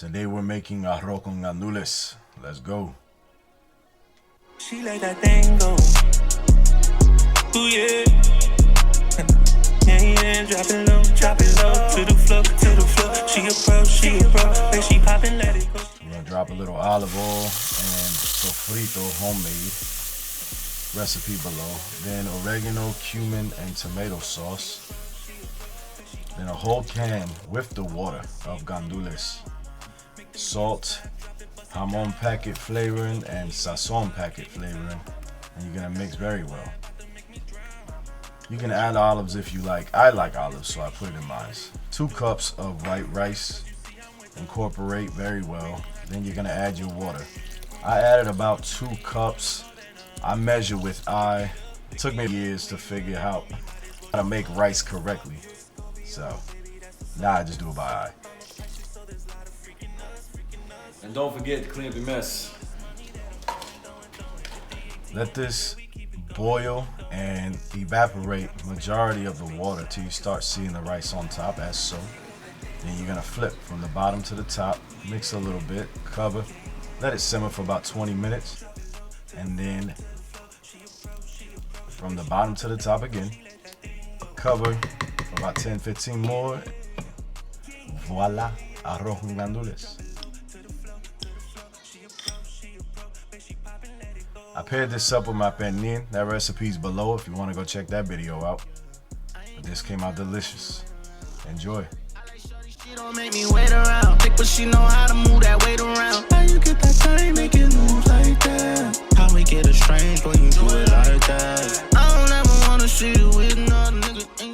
Today we're making arroz con gandules. Let's go. She let that thing go. Ooh yeah. Yeah, drop it low to the floor, She approach, like she poppin', let it go. We're gonna drop a little olive oil and sofrito, homemade. Recipe below. Then oregano, cumin, and tomato sauce. Then a whole can with the water of gandules. Salt, jamon packet flavoring, and sazon packet flavoring. And you're gonna mix very well. You can add olives if you like. I like olives, so I put it in mine. 2 cups of white rice. Incorporate very well. Then you're gonna add your water. I added about 2 cups. I measure with eye. It took me years to figure out how to make rice correctly. So now I just do it by eye. And don't forget to clean up your mess. Let this boil and evaporate majority of the water till you start seeing the rice on top, as so. Then you're gonna flip from the bottom to the top, mix a little bit, cover, let it simmer for about 20 minutes, and then from the bottom to the top again, cover for about 10-15 more. Voila, arroz con gandules. I paired this up with my pernil. That recipe's below if you want to go check that video out. But this came out delicious. Enjoy. She don't make me wait around. Thick, but she know how to move that weight around. How you get that time, make it move like that? How we get estranged when you do it like that? I don't ever wanna see you with another nigga.